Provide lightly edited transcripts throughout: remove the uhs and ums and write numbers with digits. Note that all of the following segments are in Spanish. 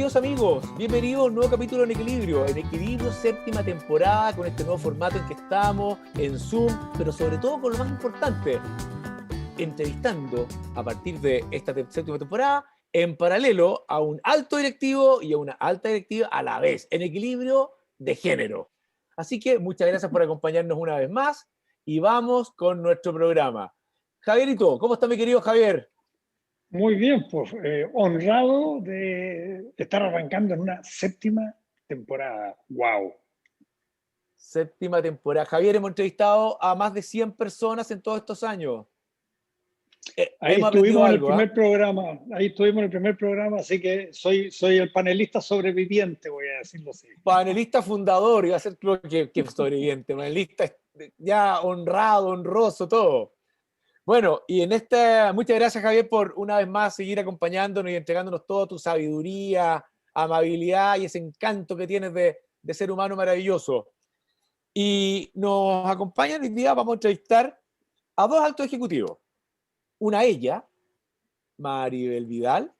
queridos amigos, bienvenidos a un nuevo capítulo En Equilibrio, séptima temporada, con este nuevo formato en que estamos, en Zoom, pero sobre todo con lo más importante, entrevistando a partir de esta séptima temporada, en paralelo a un alto directivo y a una alta directiva a la vez, en equilibrio de género. Así que muchas gracias por acompañarnos una vez más y vamos con nuestro programa. Javierito, ¿cómo está mi querido Javier? Muy bien, pues honrado de estar arrancando en una séptima temporada. ¡Wow! Séptima temporada. Javier, hemos entrevistado a más de 100 personas en todos estos años. Ahí Hemos aprendido estuvimos en el algo, primer programa, así que soy el panelista sobreviviente, voy a decirlo así. Panelista fundador, iba a ser creo que sobreviviente, panelista ya honrado, honroso, todo. Bueno, y en muchas gracias Javier por una vez más seguir acompañándonos y entregándonos toda tu sabiduría, amabilidad y ese encanto que tienes de ser humano maravilloso. Y nos acompañan hoy día, vamos a entrevistar a dos altos ejecutivos. Una ella, Maribel Vidal,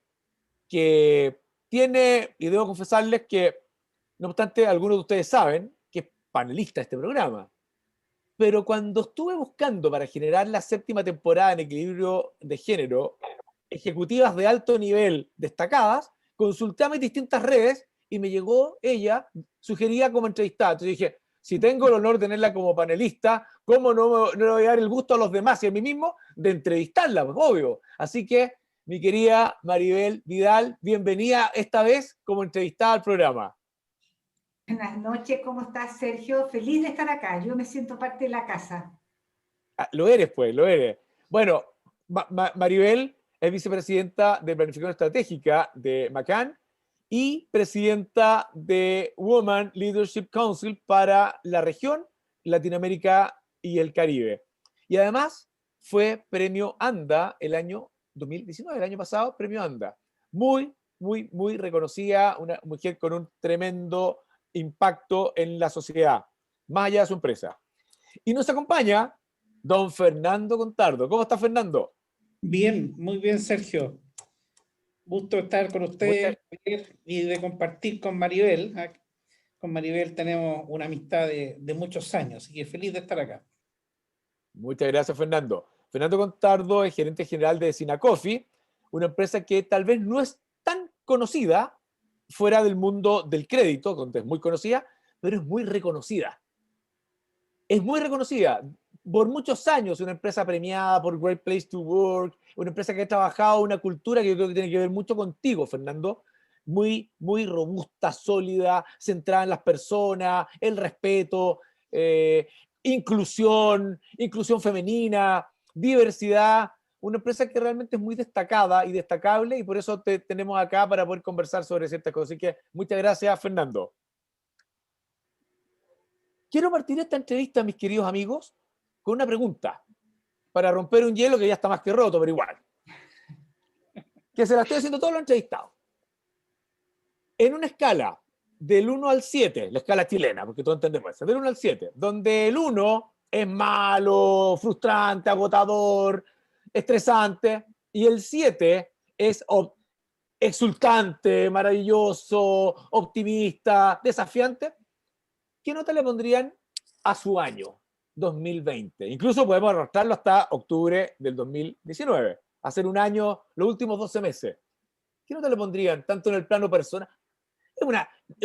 que tiene, y debo confesarles que, no obstante, algunos de ustedes saben que es panelista de este programa. Pero cuando estuve buscando para generar la séptima temporada en equilibrio de género, ejecutivas de alto nivel destacadas, consulté a mis distintas redes y me llegó ella, sugerida como entrevistada. Entonces dije, si tengo el honor de tenerla como panelista, ¿cómo no le voy a dar el gusto a los demás y a mí mismo de entrevistarla? Pues obvio. Así que, mi querida Maribel Vidal, bienvenida esta vez como entrevistada al programa. Buenas noches, ¿cómo estás, Sergio? Feliz de estar acá, yo me siento parte de la casa. Ah, lo eres, pues, lo eres. Bueno, Maribel es vicepresidenta de Planificación Estratégica de McCann y presidenta de Women Leadership Council para la región, Latinoamérica y el Caribe. Y además fue premio ANDA el año 2019, el año pasado, premio ANDA. Muy, muy, muy reconocida, una mujer con un tremendo impacto en la sociedad, más allá de su empresa. Y nos acompaña don Fernando Contardo. ¿Cómo está, Fernando? Bien, muy bien, Sergio. Gusto estar con ustedes y de compartir con Maribel. Con Maribel tenemos una amistad de muchos años, así que feliz de estar acá. Muchas gracias, Fernando. Fernando Contardo es gerente general de Sinacofi, una empresa que tal vez no es tan conocida fuera del mundo del crédito, donde es muy conocida, pero es muy reconocida. Es muy reconocida. Por muchos años, una empresa premiada por Great Place to Work, una empresa que ha trabajado una cultura que yo creo que tiene que ver mucho contigo, Fernando, muy, muy robusta, sólida, centrada en las personas, el respeto, inclusión femenina, diversidad, una empresa que realmente es muy destacada y destacable y por eso te tenemos acá para poder conversar sobre ciertas cosas. Así que muchas gracias, Fernando. Quiero partir esta entrevista, mis queridos amigos, con una pregunta, para romper un hielo que ya está más que roto, pero igual. Que se la estoy haciendo a todos los entrevistados. En una escala del 1 al 7, la escala chilena, porque todos entendemos eso, del 1 al 7, donde el 1 es malo, frustrante, agotador, estresante, y el 7 es exultante, maravilloso, optimista, desafiante, ¿qué nota le pondrían a su año 2020? Incluso podemos arrastrarlo hasta octubre del 2019, hacer un año, los últimos 12 meses. ¿Qué nota le pondrían tanto en el plano personal? Es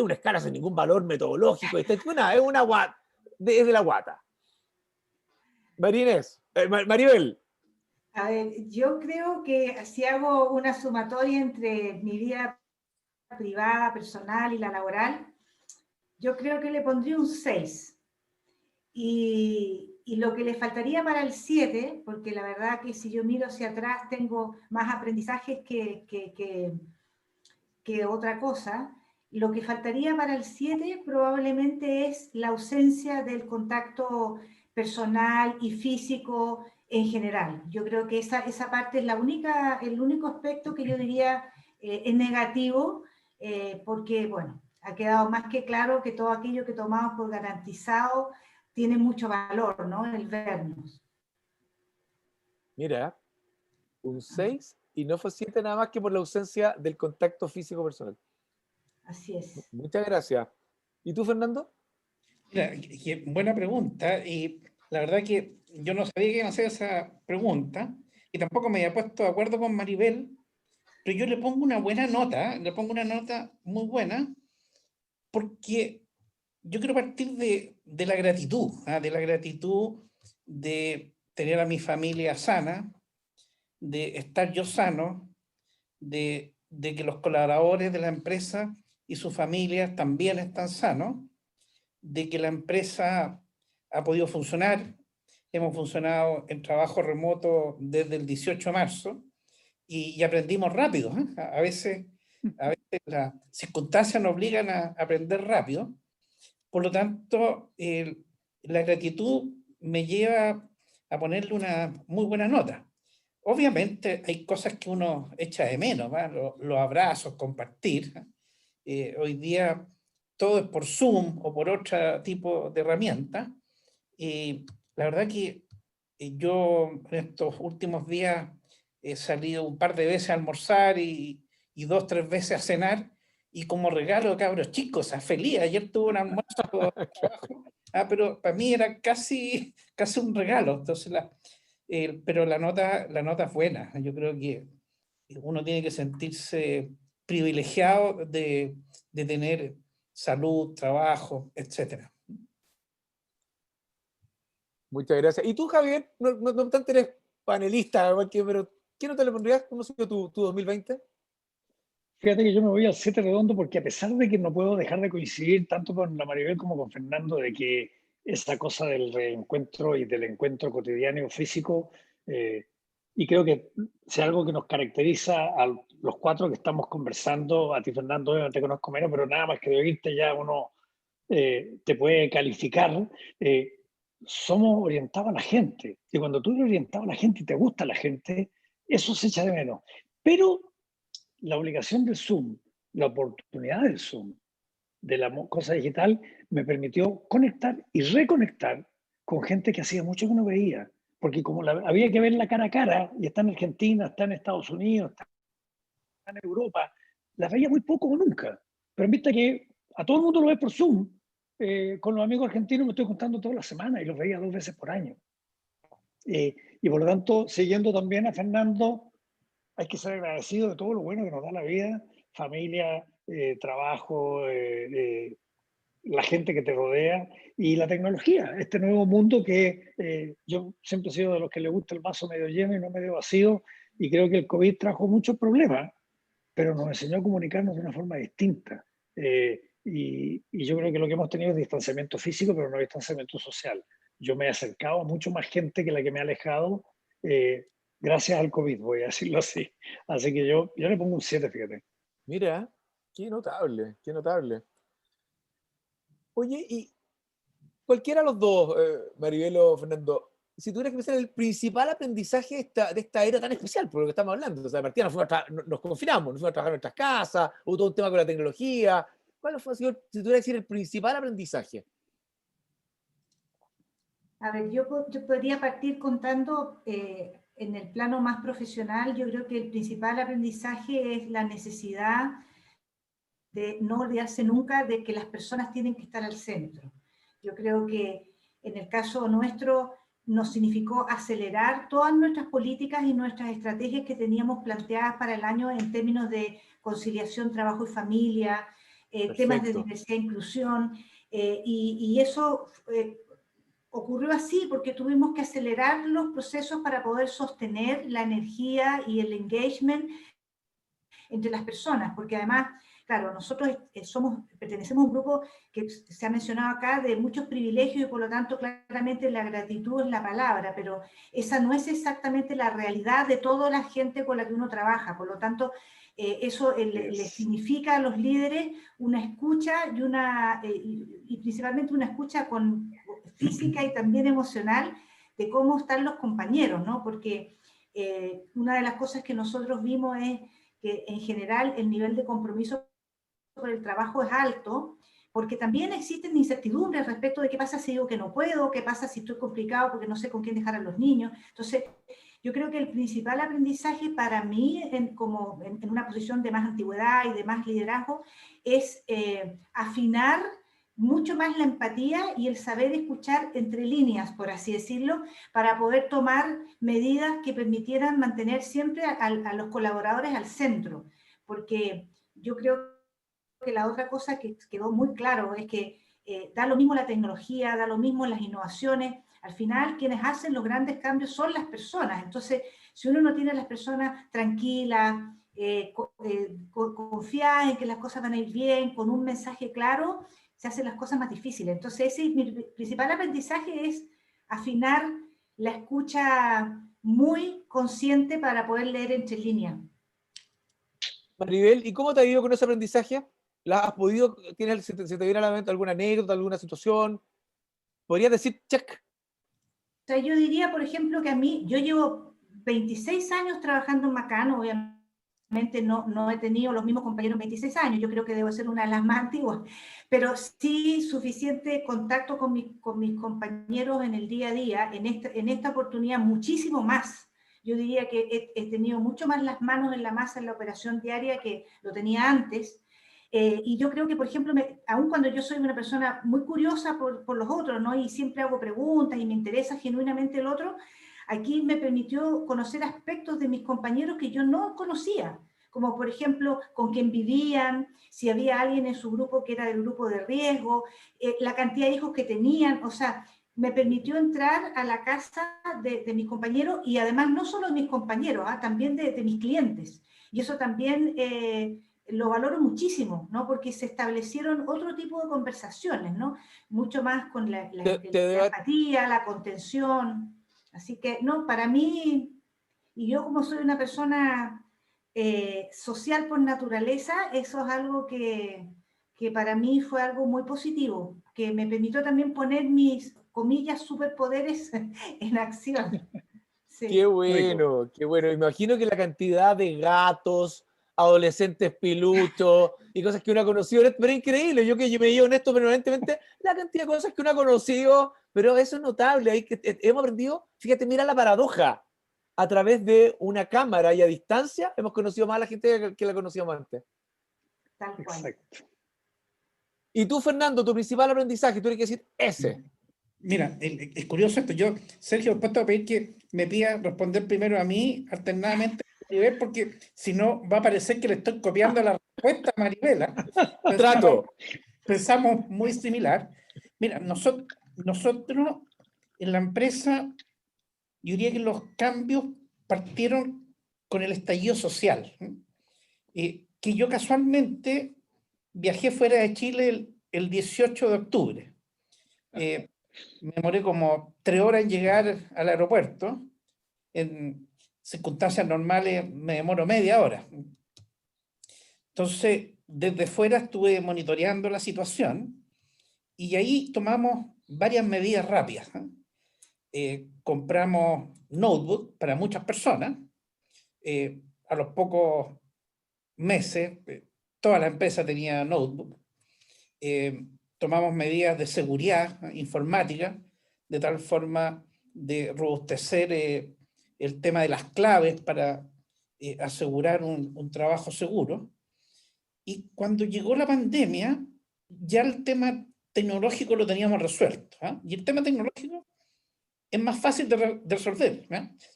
una escala sin ningún valor metodológico, es una guata, es de la guata. Maribel. A ver, yo creo que si hago una sumatoria entre mi vida privada, personal y la laboral, yo creo que le pondría un 6. Y lo que le faltaría para el 7, porque la verdad que si yo miro hacia atrás tengo más aprendizajes que otra cosa, lo que faltaría para el 7 probablemente es la ausencia del contacto personal y físico en general. Yo creo que esa parte es el único aspecto que yo diría es negativo, porque, bueno, ha quedado más que claro que todo aquello que tomamos por garantizado tiene mucho valor, ¿no? El vernos. Mira, un 6 y no fue 7 nada más que por la ausencia del contacto físico personal. Así es. Muchas gracias. ¿Y tú, Fernando? Mira, buena pregunta. Y la verdad que yo no sabía que iban a hacer esa pregunta y tampoco me había puesto de acuerdo con Maribel, pero yo le pongo una buena nota, le pongo una nota muy buena, porque yo quiero partir de la gratitud, de la gratitud de tener a mi familia sana, de estar yo sano, de que los colaboradores de la empresa y sus familias también están sanos, de que la empresa ha podido funcionar. Hemos funcionado en trabajo remoto desde el 18 de marzo y aprendimos rápido. A veces las circunstancias nos obligan a aprender rápido. Por lo tanto, la gratitud me lleva a ponerle una muy buena nota. Obviamente hay cosas que uno echa de menos, los abrazos, compartir. Hoy día todo es por Zoom o por otro tipo de herramienta. La verdad que yo en estos últimos días he salido un par de veces a almorzar y 2, 3 veces a cenar, y como regalo, cabros chicos, feliz. Ayer tuve un almuerzo de trabajo, pero para mí era casi un regalo. Entonces, pero la nota es buena. Yo creo que uno tiene que sentirse privilegiado de tener salud, trabajo, etcétera. Muchas gracias. ¿Y tú, Javier? No obstante eres panelista, pero ¿qué nota le pondrías? ¿Cómo ha sido tu 2020? Fíjate que yo me voy al 7 redondo porque a pesar de que no puedo dejar de coincidir tanto con la Maribel como con Fernando, de que esa cosa del reencuentro y del encuentro cotidiano y físico, y creo que si algo que nos caracteriza a los cuatro que estamos conversando, a ti Fernando, yo no te conozco menos, pero nada más que de oírte ya uno te puede calificar, somos orientados a la gente. Y cuando tú eres orientado a la gente y te gusta la gente, eso se echa de menos. Pero la obligación del Zoom, la oportunidad del Zoom, de la cosa digital, me permitió conectar y reconectar con gente que hacía mucho que no veía. Porque como había que verla cara a cara, y está en Argentina, está en Estados Unidos, está en Europa, las veía muy poco o nunca. Pero en vista que a todo el mundo lo ve por Zoom, con los amigos argentinos me estoy contando toda la semana y los veía 2 veces por año. Y por lo tanto, siguiendo también a Fernando, hay que ser agradecido de todo lo bueno que nos da la vida, familia, trabajo, la gente que te rodea y la tecnología, este nuevo mundo que yo siempre he sido de los que le gusta el vaso medio lleno y no medio vacío, y creo que el COVID trajo muchos problemas, pero nos enseñó a comunicarnos de una forma distinta. Y yo creo que lo que hemos tenido es distanciamiento físico, pero no distanciamiento social. Yo me he acercado a mucho más gente que la que me ha alejado, gracias al COVID, voy a decirlo así. Así que yo le pongo un 7, fíjate. Mira, qué notable, qué notable. Oye, y cualquiera de los dos, Maribel o Fernando, si tuvieras que pensar en el principal aprendizaje de esta era tan especial, por lo que estamos hablando, o sea, Martina, nos confinamos, nos fuimos a trabajar en nuestras casas, hubo todo un tema con la tecnología. ¿Cuál fue, si tuviera que decir, el principal aprendizaje? A ver, yo podría partir contando en el plano más profesional. Yo creo que el principal aprendizaje es la necesidad de no olvidarse nunca de que las personas tienen que estar al centro. Yo creo que en el caso nuestro nos significó acelerar todas nuestras políticas y nuestras estrategias que teníamos planteadas para el año en términos de conciliación, trabajo y familia, temas de diversidad e inclusión, y eso ocurrió así porque tuvimos que acelerar los procesos para poder sostener la energía y el engagement entre las personas, porque además, claro, nosotros pertenecemos a un grupo que se ha mencionado acá de muchos privilegios y por lo tanto claramente la gratitud es la palabra, pero esa no es exactamente la realidad de toda la gente con la que uno trabaja. Por lo tanto, eso le significa a los líderes una escucha y principalmente una escucha física y también emocional de cómo están los compañeros, ¿no? Porque una de las cosas que nosotros vimos es que en general el nivel de compromiso por el trabajo es alto, porque también existen incertidumbres respecto de qué pasa si digo que no puedo, qué pasa si estoy complicado porque no sé con quién dejar a los niños. Entonces, Yo creo que el principal aprendizaje para mí, como en una posición de más antigüedad y de más liderazgo, es afinar mucho más la empatía y el saber escuchar entre líneas, por así decirlo, para poder tomar medidas que permitieran mantener siempre a los colaboradores al centro. Porque yo creo que la otra cosa que quedó muy claro es que da lo mismo la tecnología, da lo mismo las innovaciones. Al final, quienes hacen los grandes cambios son las personas. Entonces, si uno no tiene a las personas tranquilas, confiadas en que las cosas van a ir bien, con un mensaje claro, se hacen las cosas más difíciles. Entonces, ese, mi principal aprendizaje es afinar la escucha muy consciente para poder leer entre líneas. Maribel, ¿y cómo te ha ido con ese aprendizaje? ¿La has podido, se te viene a la mente alguna anécdota, alguna situación? ¿Podrías decir, check? O sea, yo diría, por ejemplo, que a mí, yo llevo 26 años trabajando en Macano, obviamente no he tenido los mismos compañeros 26 años, yo creo que debo ser una de las más antiguas, pero sí suficiente contacto con mis compañeros en el día a día, en esta oportunidad muchísimo más. Yo diría que he tenido mucho más las manos en la masa en la operación diaria que lo tenía antes. Y yo creo que, por ejemplo, aun cuando yo soy una persona muy curiosa por los otros, ¿no? Y siempre hago preguntas y me interesa genuinamente el otro, aquí me permitió conocer aspectos de mis compañeros que yo no conocía, como por ejemplo con quién vivían, si había alguien en su grupo que era del grupo de riesgo, la cantidad de hijos que tenían, o sea, me permitió entrar a la casa de mis compañeros y además no solo de mis compañeros, también de mis clientes. Y eso también lo valoro muchísimo, ¿no? Porque se establecieron otro tipo de conversaciones, ¿no? Mucho más con la empatía, la contención. Así que, no, para mí, y yo como soy una persona social por naturaleza, eso es algo que para mí fue algo muy positivo, que me permitió también poner mis, comillas, superpoderes en acción. Sí. Qué bueno, qué bueno. Imagino que la cantidad de gatos, adolescentes piluchos y cosas que uno ha conocido, pero increíble. Yo que me digo honesto permanentemente, la cantidad de cosas que uno ha conocido, pero eso es notable. Hay que, hemos aprendido, fíjate, mira la paradoja. A través de una cámara y a distancia, hemos conocido más a la gente que la conocíamos antes. Tal cual. Exacto. Y tú, Fernando, tu principal aprendizaje, tú tienes que decir ese. Mira, es curioso esto. Yo, Sergio, después te voy a pedir que me pida responder primero a mí, alternadamente a Maribel, porque si no va a parecer que le estoy copiando la respuesta a Maribela. Trato. Pensamos muy similar. Mira, nosotros en la empresa, yo diría que los cambios partieron con el estallido social. Que yo casualmente viajé fuera de Chile el 18 de octubre. Me demoré como 3 horas en llegar al aeropuerto. En circunstancias normales me demoro media hora. Entonces, desde fuera estuve monitoreando la situación y ahí tomamos varias medidas rápidas. Compramos notebook para muchas personas. A los pocos meses, toda la empresa tenía notebook. Tomamos medidas de seguridad informática, de tal forma de robustecer el tema de las claves para asegurar un trabajo seguro. Y cuando llegó la pandemia, ya el tema tecnológico lo teníamos resuelto. Y el tema tecnológico es más fácil de resolver.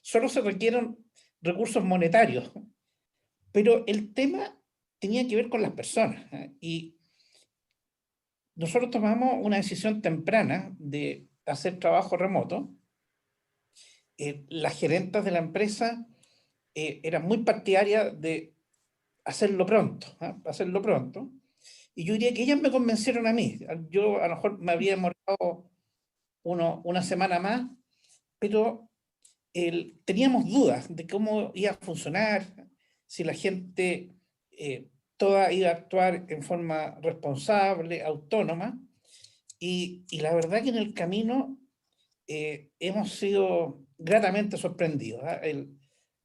Solo se requieren recursos monetarios. Pero el tema tenía que ver con las personas. Y nosotros tomamos una decisión temprana de hacer trabajo remoto. Las gerentas de la empresa eran muy partidarias de hacerlo pronto, hacerlo pronto. Y yo diría que ellas me convencieron a mí. Yo a lo mejor me habría demorado una semana más, pero teníamos dudas de cómo iba a funcionar, si la gente toda iba a actuar en forma responsable, autónoma. Y la verdad que en el camino hemos sido gratamente sorprendidos.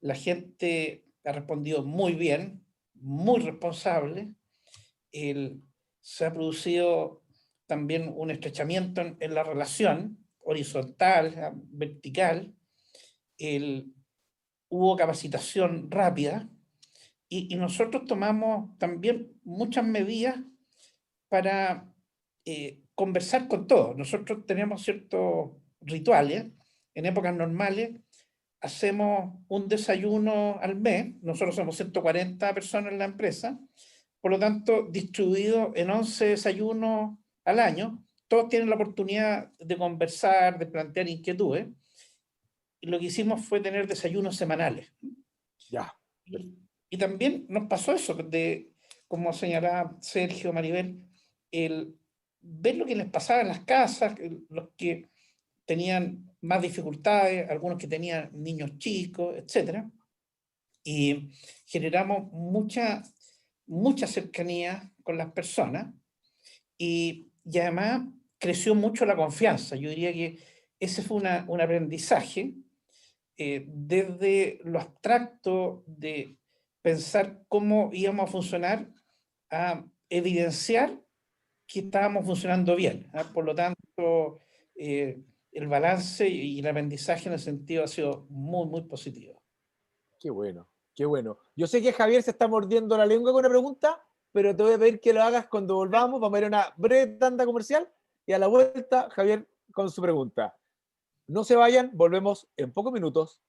La gente ha respondido muy bien, muy responsable. Se ha producido también un estrechamiento en la relación horizontal, vertical. hubo capacitación rápida y nosotros tomamos también muchas medidas para conversar con todos. Nosotros tenemos ciertos rituales. En épocas normales hacemos un desayuno al mes. Nosotros somos 140 personas en la empresa, por lo tanto, distribuido en 11 desayunos al año. Todos tienen la oportunidad de conversar, de plantear inquietudes. Y lo que hicimos fue tener desayunos semanales. Ya. Y también nos pasó eso, de, como señalaba Sergio, Maribel, el ver lo que les pasaba en las casas, los que tenían más dificultades, algunos que tenían niños chicos, etc. Y generamos mucha cercanía con las personas y además creció mucho la confianza. Yo diría que ese fue un aprendizaje desde lo abstracto de pensar cómo íbamos a funcionar a evidenciar que estábamos funcionando bien. Por lo tanto, el balance y el aprendizaje en ese sentido ha sido muy positivo. Qué bueno, qué bueno. Yo sé que Javier se está mordiendo la lengua con una pregunta, pero te voy a pedir que lo hagas cuando volvamos. Vamos a ir a una breve tanda comercial y a la vuelta, Javier, con su pregunta. No se vayan, volvemos en pocos minutos.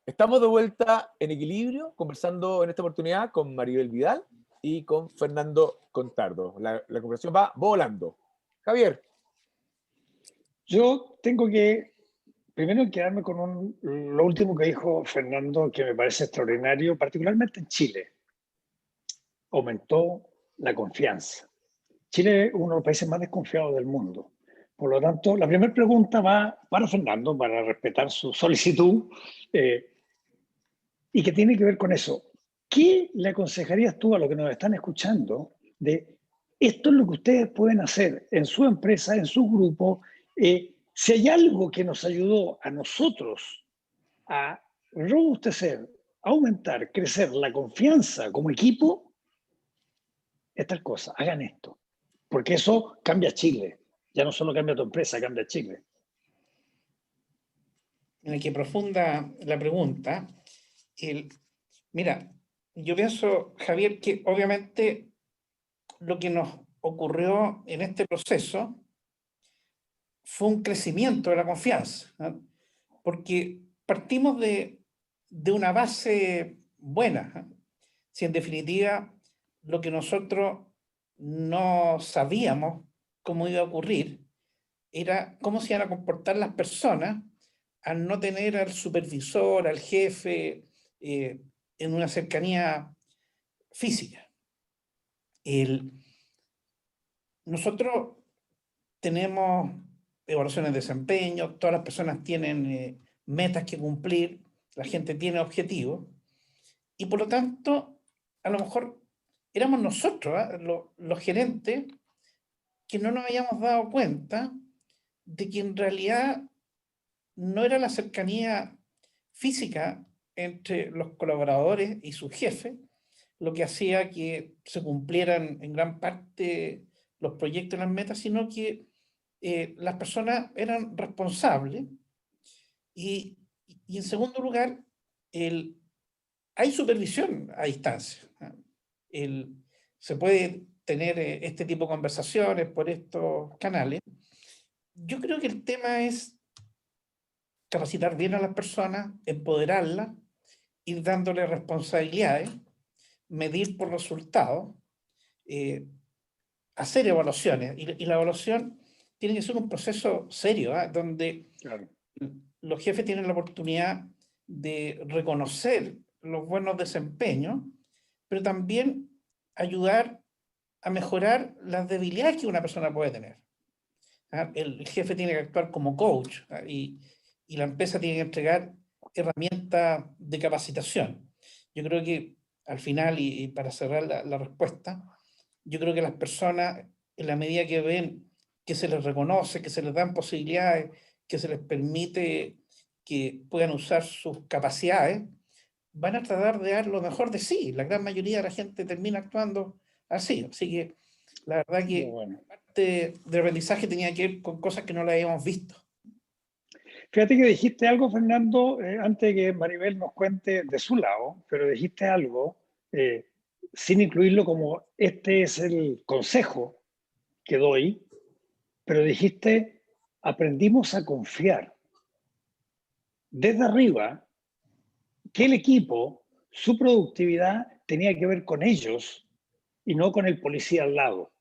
Estamos de vuelta en Equilibrio, conversando en esta oportunidad con Maribel Vidal y con Fernando Contardo. La conversación va volando. Javier. Yo tengo que primero quedarme con lo último que dijo Fernando, que me parece extraordinario, particularmente en Chile. Aumentó la confianza. Chile es uno de los países más desconfiados del mundo. Por lo tanto, la primera pregunta va para Fernando, para respetar su solicitud, y que tiene que ver con eso. ¿Qué le aconsejarías tú a los que nos están escuchando de esto es lo que ustedes pueden hacer en su empresa, en su grupo? Si hay algo que nos ayudó a nosotros a robustecer, aumentar, crecer la confianza como equipo, es tal cosa, hagan esto. Porque eso cambia Chile. Ya no solo cambia tu empresa, cambia Chile. En que profunda la pregunta. Mira, yo pienso, Javier, que obviamente lo que nos ocurrió en este proceso fue un crecimiento de la confianza, ¿no? Porque partimos de una base buena, ¿no? Si en definitiva lo que nosotros no sabíamos cómo iba a ocurrir era cómo se iban a comportar las personas al no tener al supervisor, al jefe, en una cercanía física. Nosotros tenemos evaluaciones de desempeño, todas las personas tienen metas que cumplir, la gente tiene objetivos, y por lo tanto, a lo mejor éramos nosotros, los gerentes, que no nos habíamos dado cuenta de que en realidad no era la cercanía física entre los colaboradores y sus jefes lo que hacía que se cumplieran en gran parte los proyectos y las metas, sino que las personas eran responsables y en segundo lugar, hay supervisión a distancia. Se puede tener este tipo de conversaciones por estos canales. Yo creo que el tema es capacitar bien a las personas, empoderarlas, ir dándole responsabilidades, medir por resultados, hacer evaluaciones. Y la evaluación tiene que ser un proceso serio, donde claro, los jefes tienen la oportunidad de reconocer los buenos desempeños, pero también ayudar a mejorar las debilidades que una persona puede tener. El jefe tiene que actuar como coach, y la empresa tiene que entregar herramientas de capacitación. Yo creo que al final, y para cerrar la respuesta, yo creo que las personas, en la medida que ven que se les reconoce, que se les dan posibilidades, que se les permite que puedan usar sus capacidades, van a tratar de dar lo mejor de sí. La gran mayoría de la gente termina actuando así. Así que la verdad que Bueno. parte del aprendizaje tenía que ver con cosas que no las habíamos visto. Fíjate que dijiste algo, Fernando, antes de que Maribel nos cuente de su lado, pero dijiste algo sin incluirlo como este es el consejo que doy, pero dijiste, aprendimos a confiar desde arriba que el equipo, su productividad tenía que ver con ellos y no con el policía al lado.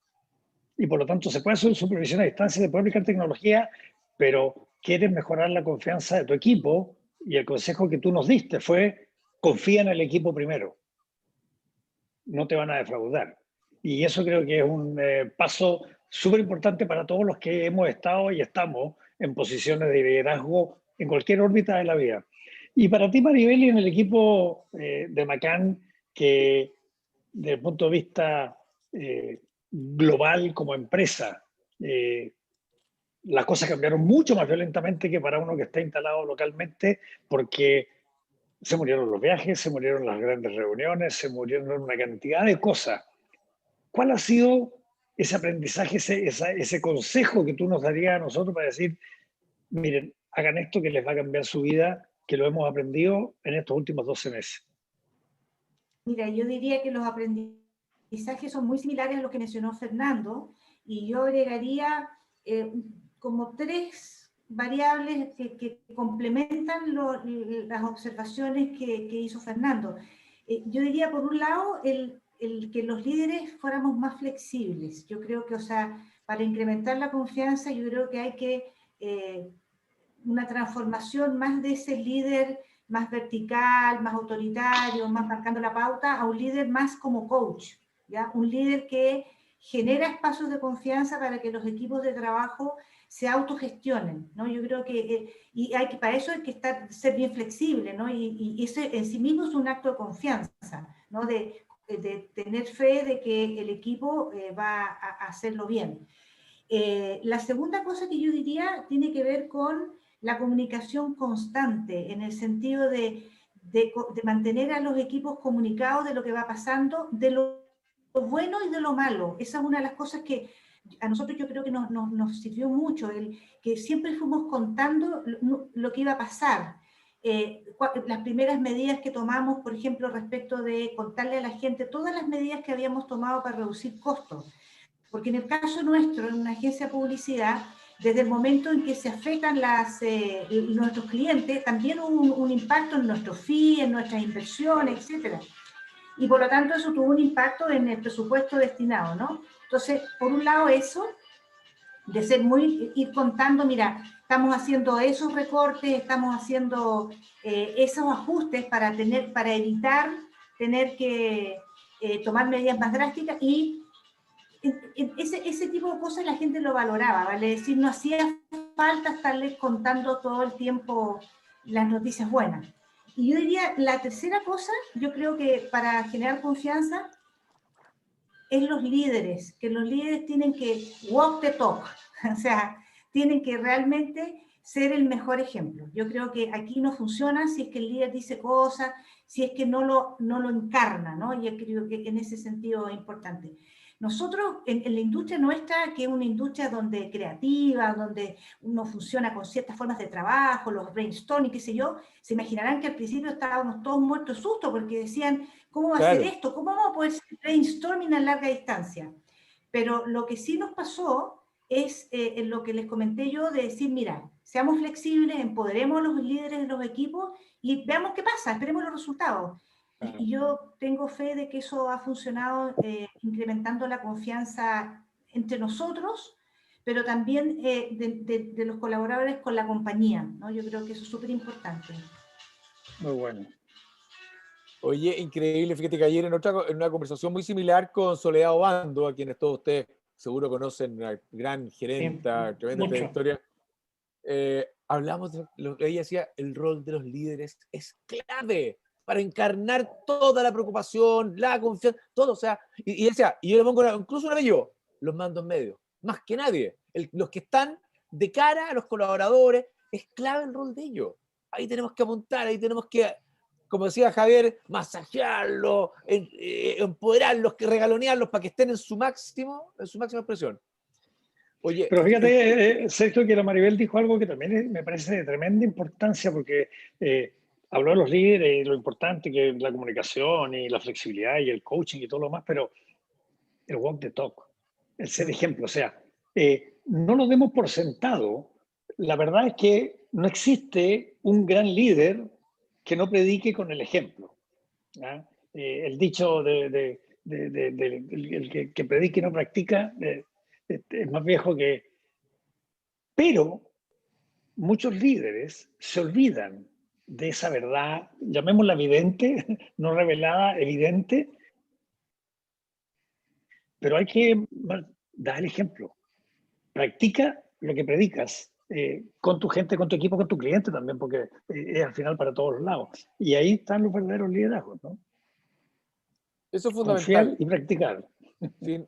Y por lo tanto se puede hacer supervisión a distancia, se puede aplicar tecnología, pero quieres mejorar la confianza de tu equipo y el consejo que tú nos diste fue confía en el equipo primero. No te van a defraudar. Y eso creo que es un paso súper importante para todos los que hemos estado y estamos en posiciones de liderazgo en cualquier órbita de la vida. Y para ti, Maribel, y en el equipo de Macan, que desde el punto de vista global como empresa, las cosas cambiaron mucho más violentamente que para uno que está instalado localmente, porque se murieron los viajes, se murieron las grandes reuniones, se murieron una cantidad de cosas. ¿Cuál ha sido ese aprendizaje, ese consejo que tú nos darías a nosotros para decir, miren, hagan esto que les va a cambiar su vida, que lo hemos aprendido en estos últimos 12 meses? Mira, yo diría que los aprendizajes son muy similares a los que mencionó Fernando, y yo agregaría como 3 variables que complementan las observaciones que hizo Fernando. Yo diría, por un lado, el que los líderes fuéramos más flexibles. Yo creo que, o sea, para incrementar la confianza, yo creo que hay que una transformación más de ese líder más vertical, más autoritario, más marcando la pauta, a un líder más como coach, ¿ya? Un líder que genera espacios de confianza para que los equipos de trabajo se autogestionen, ¿no? Yo creo que, y para eso hay que ser bien flexible, ¿no? Y eso en sí mismo es un acto de confianza, ¿no? De tener fe de que el equipo va a hacerlo bien. La segunda cosa que yo diría tiene que ver con la comunicación constante, en el sentido de mantener a los equipos comunicados de lo que va pasando, de lo bueno y de lo malo. Esa es una de las cosas que a nosotros yo creo que nos sirvió mucho, que siempre fuimos contando lo que iba a pasar. Las primeras medidas que tomamos, por ejemplo, respecto de contarle a la gente todas las medidas que habíamos tomado para reducir costos. Porque en el caso nuestro, en una agencia de publicidad, desde el momento en que se afectan nuestros clientes, también hubo un impacto en nuestros fees, en nuestras inversiones, etc. Y por lo tanto eso tuvo un impacto en el presupuesto destinado, ¿no? Entonces, por un lado eso, de ir contando, mira, estamos haciendo esos recortes, estamos haciendo esos ajustes para evitar tener que tomar medidas más drásticas, y ese tipo de cosas la gente lo valoraba, ¿vale? Es decir, no hacía falta estarles contando todo el tiempo las noticias buenas. Y yo diría, la tercera cosa, yo creo que para generar confianza, es los líderes, que los líderes tienen que walk the talk, o sea, tienen que realmente ser el mejor ejemplo. Yo creo que aquí no funciona si es que el líder dice cosas, si es que no lo encarna, ¿no? Yo creo que en ese sentido es importante. Nosotros, en la industria nuestra, que es una industria donde creativa, donde uno funciona con ciertas formas de trabajo, los brainstorming, qué sé yo, se imaginarán que al principio estábamos todos muertos de susto porque decían, ¿cómo va a ser esto? ¿Cómo vamos a poder hacer brainstorming a larga distancia? Pero lo que sí nos pasó es en lo que les comenté yo, de decir, mira, seamos flexibles, empoderemos a los líderes de los equipos y veamos qué pasa, esperemos los resultados. Y yo tengo fe de que eso ha funcionado, incrementando la confianza entre nosotros, pero también de los colaboradores con la compañía, ¿no? Yo creo que eso es súper importante. Muy bueno. Oye, increíble, fíjate que ayer en una conversación muy similar con Soledad Obando, a quienes todos ustedes seguro conocen, una gran gerenta, tremenda trayectoria, hablamos ella decía, el rol de los líderes es clave para encarnar toda la preocupación, la confianza, todo, o sea, y decía, y yo le pongo incluso una vez yo, los mando en medio, más que nadie. Los que están de cara a los colaboradores, es clave el rol de ellos. Ahí tenemos que apuntar, ahí tenemos que, como decía Javier, masajearlos, empoderarlos, regalonearlos para que estén en su máxima expresión. Oye, pero fíjate, Sergio, que la Maribel dijo algo que también me parece de tremenda importancia, porque habló de los líderes y lo importante que es la comunicación y la flexibilidad y el coaching y todo lo demás, pero el walk the talk, el ser ejemplo, o sea, no lo demos por sentado. La verdad es que no existe un gran líder que no predique con el ejemplo. El dicho el que predica y no practica es más viejo que... Pero muchos líderes se olvidan de esa verdad, llamémosla evidente, no revelada, evidente, pero hay que dar el ejemplo. Practica lo que predicas con tu gente, con tu equipo, con tu cliente también, porque es al final para todos los lados. Y ahí están los verdaderos liderazgos, ¿no? Eso es Confiar fundamental. y practicar.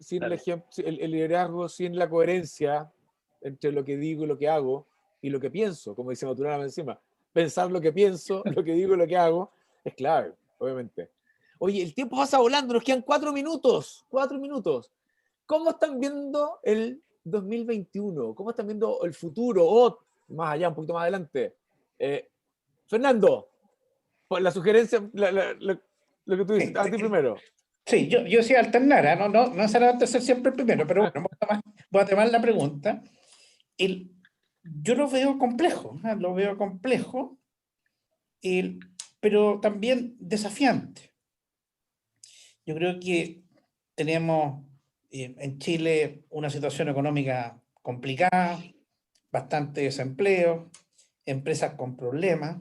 Sin el liderazgo, sin la coherencia entre lo que digo y lo que hago, y lo que pienso, como dice Maturana encima. Pensar lo que pienso, lo que digo y lo que hago, es clave, obviamente. Oye, el tiempo pasa volando, nos quedan 4 minutos. 4 minutos. ¿Cómo están viendo el 2021? ¿Cómo están viendo el futuro? O más allá, un poquito más adelante. Fernando, la sugerencia, lo que tú dices, a ti primero. Sí, yo decía alternar, no necesariamente ser siempre el primero, pero bueno, voy a tomar la pregunta. Yo lo veo complejo, pero también desafiante. Yo creo que tenemos en Chile una situación económica complicada, bastante desempleo, empresas con problemas.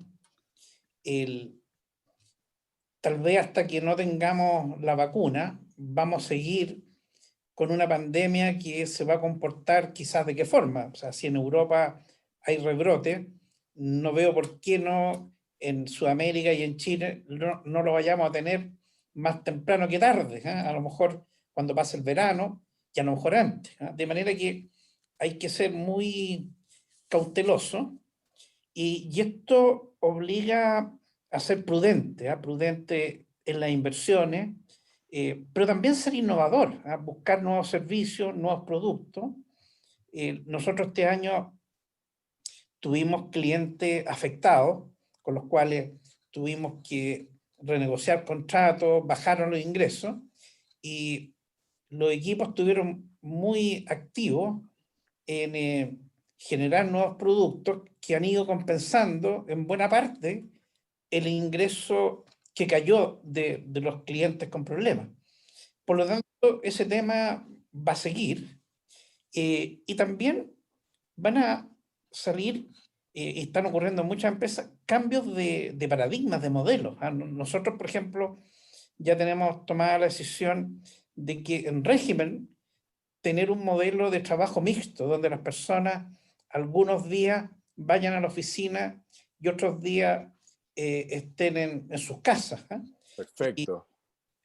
Tal vez hasta que no tengamos la vacuna, vamos a seguir con una pandemia que se va a comportar quizás de qué forma. O sea, si en Europa hay rebrote, no veo por qué no en Sudamérica y en Chile no lo vayamos a tener más temprano que tarde, ¿eh? A lo mejor cuando pase el verano y a lo mejor antes, ¿eh? De manera que hay que ser muy cauteloso y esto obliga a ser prudente, ¿eh? Prudente en las inversiones, pero también ser innovador, ¿eh? Buscar nuevos servicios, nuevos productos. Nosotros este año tuvimos clientes afectados, con los cuales tuvimos que renegociar contratos, bajaron los ingresos, y los equipos estuvieron muy activos en generar nuevos productos que han ido compensando en buena parte el ingreso que cayó de los clientes con problemas. Por lo tanto, ese tema va a seguir y también van a salir, están ocurriendo en muchas empresas, cambios de paradigmas, de modelos. Nosotros, por ejemplo, ya tenemos tomada la decisión de que en régimen tener un modelo de trabajo mixto, donde las personas algunos días vayan a la oficina y otros días estén en sus casas. Perfecto.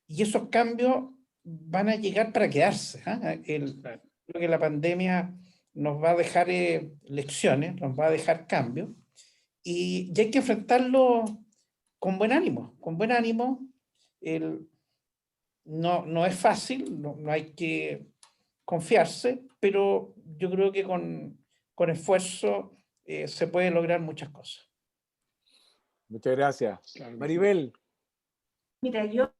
Y esos cambios van a llegar para quedarse. Creo que la pandemia nos va a dejar lecciones, nos va a dejar cambios, y hay que enfrentarlo con buen ánimo, con buen ánimo. No es fácil, no hay que confiarse, pero yo creo que con esfuerzo se puede lograr muchas cosas. Muchas gracias. Maribel. Mira, yo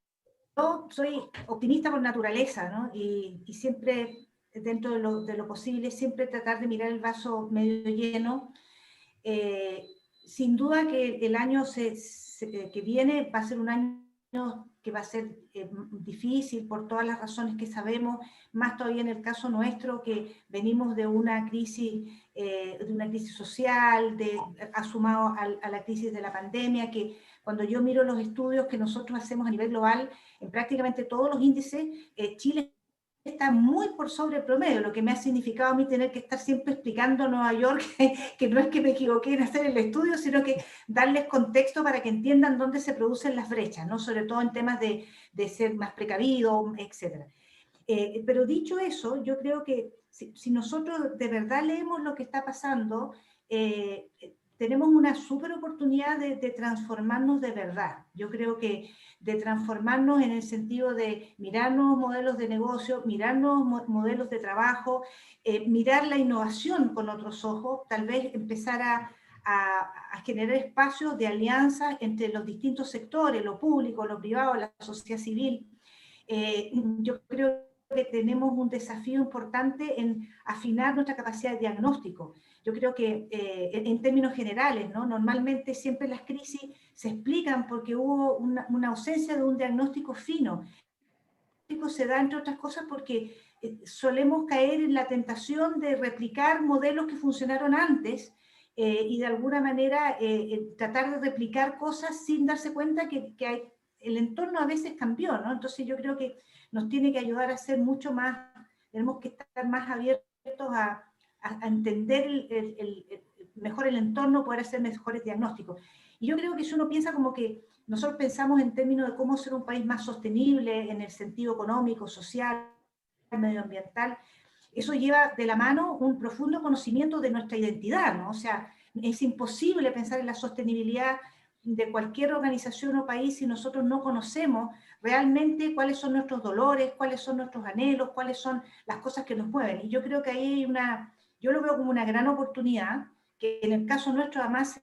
soy optimista por naturaleza, ¿no? Y siempre, dentro de lo posible, siempre tratar de mirar el vaso medio lleno. Sin duda que el año que viene va a ser un año que va a ser difícil por todas las razones que sabemos, más todavía en el caso nuestro, que venimos de una crisis social, sumado a la crisis de la pandemia, que cuando yo miro los estudios que nosotros hacemos a nivel global, en prácticamente todos los índices, Chile está muy por sobre el promedio, lo que me ha significado a mí tener que estar siempre explicando a Nueva York que no es que me equivoqué en hacer el estudio, sino que darles contexto para que entiendan dónde se producen las brechas, ¿no? Sobre todo en temas de ser más precavido, etc. Pero dicho eso, yo creo que si nosotros de verdad leemos lo que está pasando, tenemos una súper oportunidad de transformarnos de verdad. Yo creo que de transformarnos en el sentido de mirarnos modelos de negocio, mirarnos modelos de trabajo, mirar la innovación con otros ojos, tal vez empezar a generar espacios de alianza entre los distintos sectores, lo público, lo privado, la sociedad civil. Yo creo que tenemos un desafío importante en afinar nuestra capacidad de diagnóstico. Yo creo que en términos generales, ¿no? Normalmente siempre las crisis se explican porque hubo una ausencia de un diagnóstico fino. El diagnóstico se da, entre otras cosas, porque solemos caer en la tentación de replicar modelos que funcionaron antes y de alguna manera tratar de replicar cosas sin darse cuenta que el entorno a veces cambió, ¿no? Entonces yo creo que nos tiene que ayudar a ser mucho más, tenemos que estar más abiertos a entender mejor el entorno, poder hacer mejores diagnósticos. Y yo creo que si uno piensa como que nosotros pensamos en términos de cómo ser un país más sostenible en el sentido económico, social, medioambiental, eso lleva de la mano un profundo conocimiento de nuestra identidad, ¿no? O sea, es imposible pensar en la sostenibilidad de cualquier organización o país si nosotros no conocemos realmente cuáles son nuestros dolores, cuáles son nuestros anhelos, cuáles son las cosas que nos mueven. Y yo creo que ahí hay yo lo veo como una gran oportunidad, que en el caso nuestro además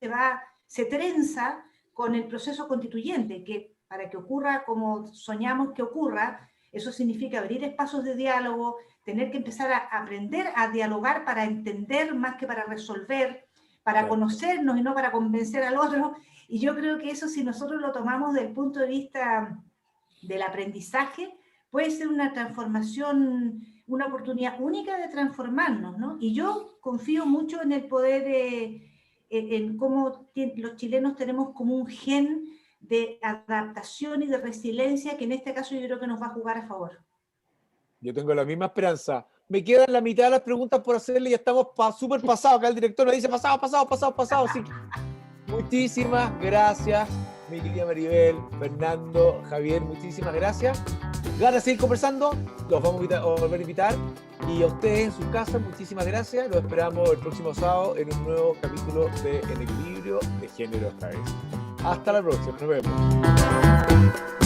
se trenza con el proceso constituyente, que para que ocurra como soñamos que ocurra, eso significa abrir espacios de diálogo, tener que empezar a aprender a dialogar para entender más que para resolver, para conocernos y no para convencer al otro. Y yo creo que eso, si nosotros lo tomamos desde el punto de vista del aprendizaje, puede ser una transformación, una oportunidad única de transformarnos, ¿no? Y yo confío mucho en el poder, en cómo los chilenos tenemos como un gen de adaptación y de resiliencia, que en este caso yo creo que nos va a jugar a favor. Yo tengo la misma esperanza. Me quedan la mitad de las preguntas por hacerle y ya estamos súper pasados. Acá el director nos dice pasado. Así que muchísimas gracias, mi querida Maribel, Fernando, Javier, muchísimas gracias. Ganas de seguir conversando, los vamos a volver a invitar. Y a ustedes en sus casas, muchísimas gracias. Los esperamos el próximo sábado en un nuevo capítulo de En Equilibrio de Género esta vez. Hasta la próxima, nos vemos.